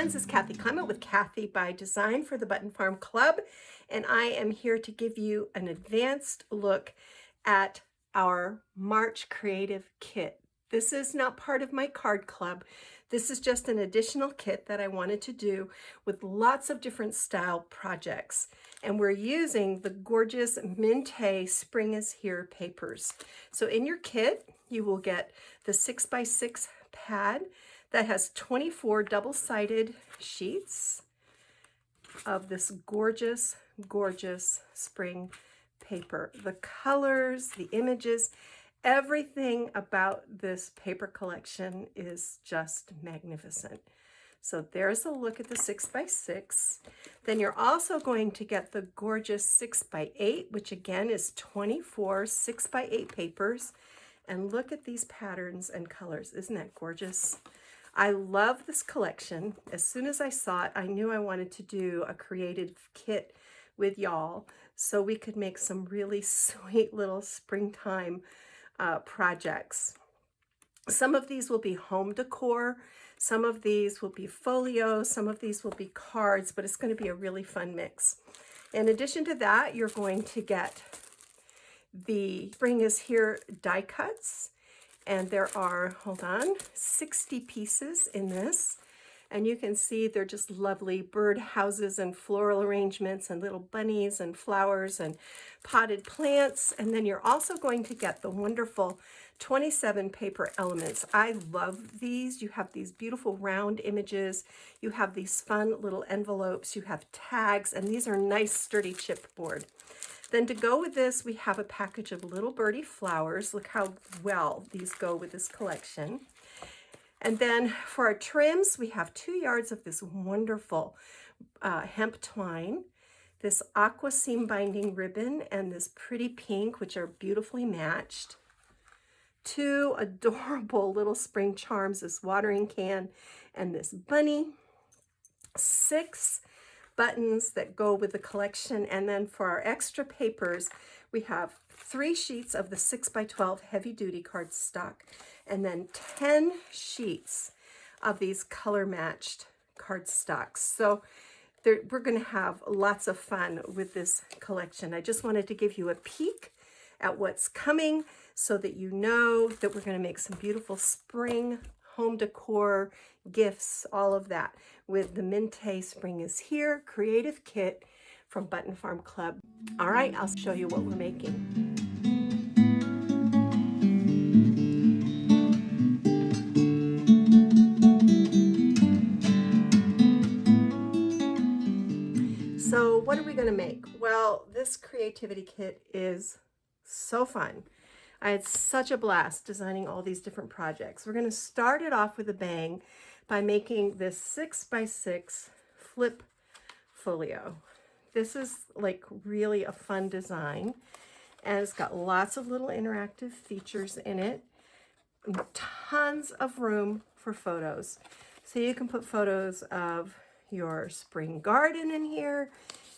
friends, it's Kathy Clement with Kathy by Design for the Button Farm Club, and I am here to give you an advanced look at our March Creative Kit. This is not part of my card club. This is just an additional kit that I wanted to do with lots of different style projects. And we're using the gorgeous Mintay Spring is Here papers. So in your kit, you will get the 6x6 pad that has 24 double-sided sheets of this gorgeous, gorgeous spring paper. The colors, the images, everything about this paper collection is just magnificent. So there's a look at the 6x6. Then you're also going to get the gorgeous 6x8, which again is 24 6x8 papers. And look at these patterns and colors. Isn't that gorgeous? I love this collection. As soon as I saw it, I knew I wanted to do a creative kit with y'all so we could make some really sweet little springtime projects. Some of these will be home decor, some of these will be folio, some of these will be cards, but it's going to be a really fun mix. In addition to that, you're going to get the Spring is Here die cuts, and there are, hold on, 60 pieces in this. And you can see they're just lovely bird houses and floral arrangements and little bunnies and flowers and potted plants. And then you're also going to get the wonderful 27 paper elements. I love these. You have these beautiful round images. You have these fun little envelopes. You have tags, and these are nice sturdy chipboard. Then to go with this, we have a package of little birdie flowers. Look how well these go with this collection. And then for our trims, we have 2 yards of this wonderful hemp twine, this aqua seam binding ribbon, and this pretty pink, which are beautifully matched. 2 adorable little spring charms, this watering can and this bunny. 6 buttons that go with the collection. And then for our extra papers, we have 3 sheets of the 6x12 heavy duty cardstock, and then 10 sheets of these color matched cardstocks. So we're going to have lots of fun with this collection. I just wanted to give you a peek at what's coming so that you know that we're going to make some beautiful spring home decor, gifts, all of that with the Mintay Spring is Here creative kit from Button Farm Club. All right, I'll show you what we're making. So what are we going to make? Well, this creativity kit is so fun. I had such a blast designing all these different projects. We're going to start it off with a bang by making this 6x6 flip folio. This is like really a fun design, and it's got lots of little interactive features in it, tons of room for photos. So you can put photos of your spring garden in here.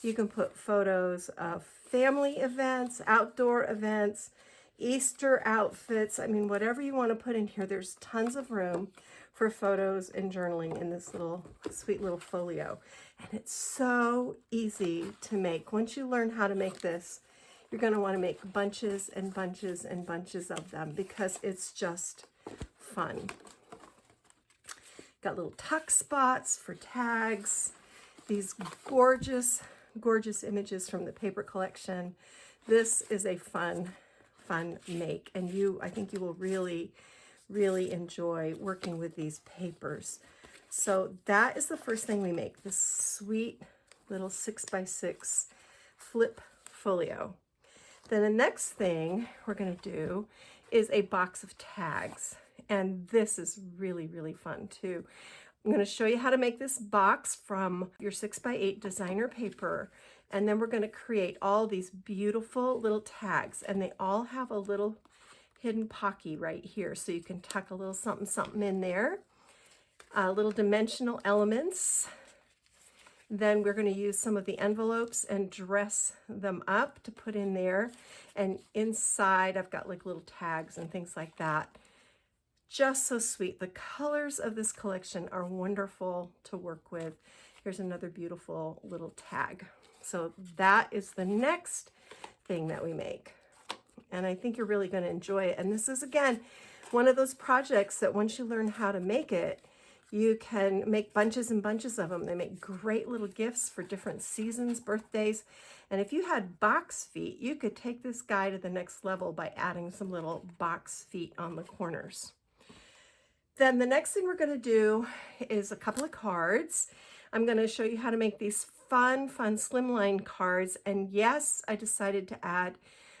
You can put photos of family events, outdoor events, Easter outfits. I mean, whatever you want to put in here, there's tons of room for photos and journaling in this little sweet little folio. And it's so easy to make. Once you learn how to make this, you're going to want to make bunches and bunches and bunches of them because it's just fun. Got little tuck spots for tags, these gorgeous, gorgeous images from the paper collection. This is a fun make, and I think you will really, really enjoy working with these papers. So that is the first thing we make, this sweet little 6x6 flip folio. Then the next thing we're going to do is a box of tags, and this is really, really fun too. I'm going to show you how to make this box from your 6x8 designer paper, and then we're going to create all these beautiful little tags, and they all have a little hidden pocket right here, so you can tuck a little something something in there, little dimensional elements. Then we're going to use some of the envelopes and dress them up to put in there, and inside I've got like little tags and things like that. just so sweet. The colors of this collection are wonderful to work with. Here's another beautiful little tag. So that is the next thing that we make. And I think you're really going to enjoy it. And this is, again, one of those projects that once you learn how to make it, you can make bunches and bunches of them. They make great little gifts for different seasons, birthdays. And if you had box feet, you could take this guy to the next level by adding some little box feet on the corners. Then the next thing we're going to do is a couple of cards. I'm going to show you how to make these fun slimline cards. And yes, I decided to add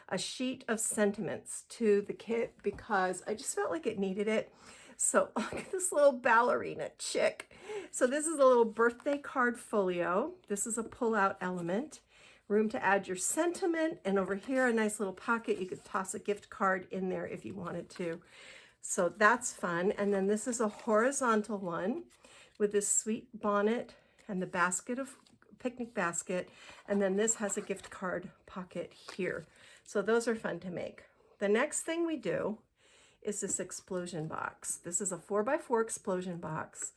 a sheet of sentiments to the kit because I just felt like it needed it. So look at this little ballerina chick. So this is a little birthday card folio. This is a pull-out element. Room to add your sentiment. And over here, a nice little pocket. You could toss a gift card in there if you wanted to. So that's fun. And then this is a horizontal one with this sweet bonnet and the basket of picnic basket. And then this has a gift card pocket here. So those are fun to make. The next thing we do is this explosion box. This is a 4x4 explosion box.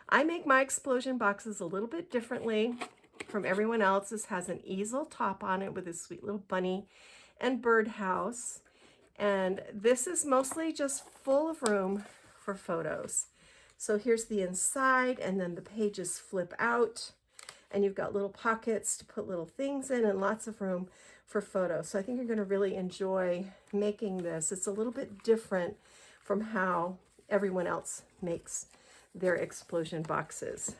I make my explosion boxes a little bit differently from everyone else. This has an easel top on it with a sweet little bunny and birdhouse. And this is mostly just full of room for photos. So here's the inside, and then the pages flip out, and you've got little pockets to put little things in and lots of room for photos. So I think you're going to really enjoy making this. It's a little bit different from how everyone else makes their explosion boxes.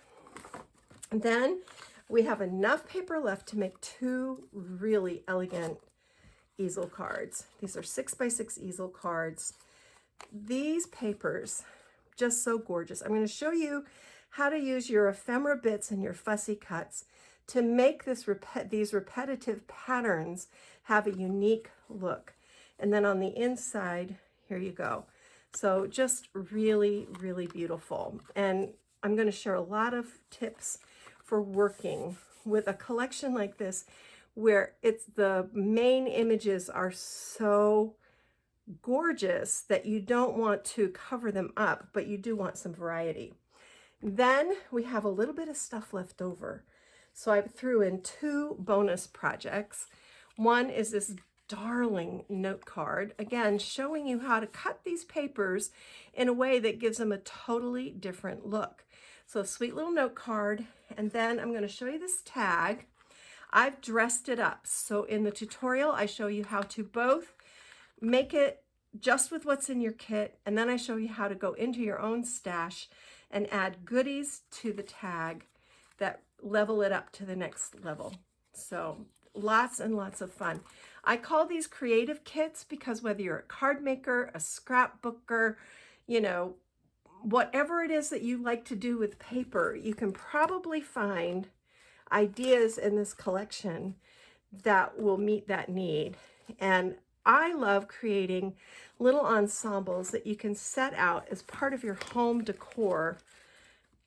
And then we have enough paper left to make two really elegant easel cards. These are 6x6 easel cards. These papers, just so gorgeous. I'm going to show you how to use your ephemera bits and your fussy cuts to make these repetitive patterns have a unique look. And then on the inside, here you go. So just really, really beautiful. And I'm going to share a lot of tips for working with a collection like this, where the main images are so gorgeous that you don't want to cover them up, but you do want some variety. Then we have a little bit of stuff left over. So I threw in two bonus projects. One is this darling note card, again, showing you how to cut these papers in a way that gives them a totally different look. So a sweet little note card. And then I'm going to show you this tag. I've dressed it up. So in the tutorial, I show you how to both make it just with what's in your kit, and then I show you how to go into your own stash and add goodies to the tag that level it up to the next level. So lots and lots of fun. I call these creative kits because whether you're a card maker, a scrapbooker, you know, whatever it is that you like to do with paper, you can probably find ideas in this collection that will meet that need. And I love creating little ensembles that you can set out as part of your home decor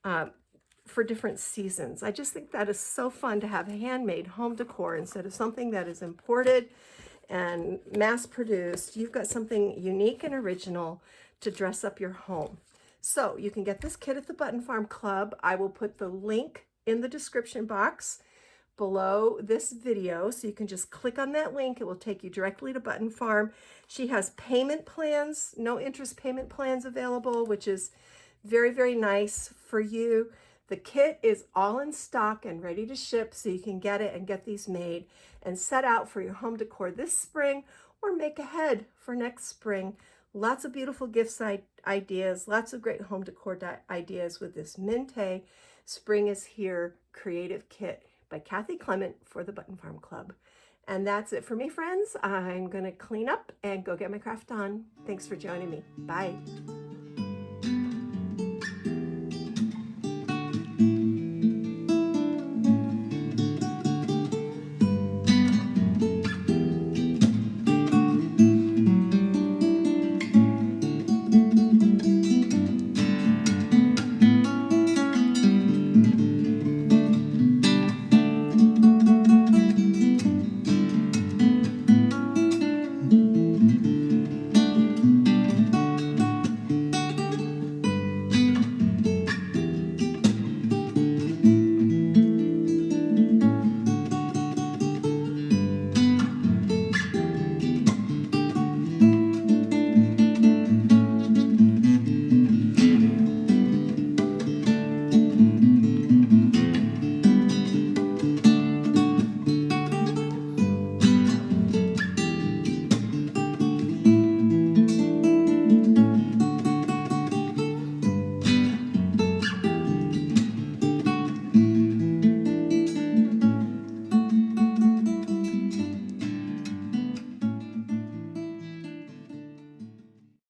for different seasons. I just think that is so fun to have handmade home decor instead of something that is imported and mass produced. You've got something unique and original to dress up your home. So you can get this kit at the Button Farm Club. I will put the link in the description box below this video, so you can just click on that link. It will take you directly to Button Farm. She has payment plans, no interest payment plans available, which is very, very nice for you. The kit is all in stock and ready to ship, so you can get it and get these made and set out for your home decor this spring, or make ahead for next spring. Lots of beautiful gifts ideas, lots of great home decor ideas with this Mintay Spring is Here creative kit by Kathy Clement for the Button Farm Club. And that's it for me, friends. I'm going to clean up and go get my craft on. Thanks for joining me. Bye.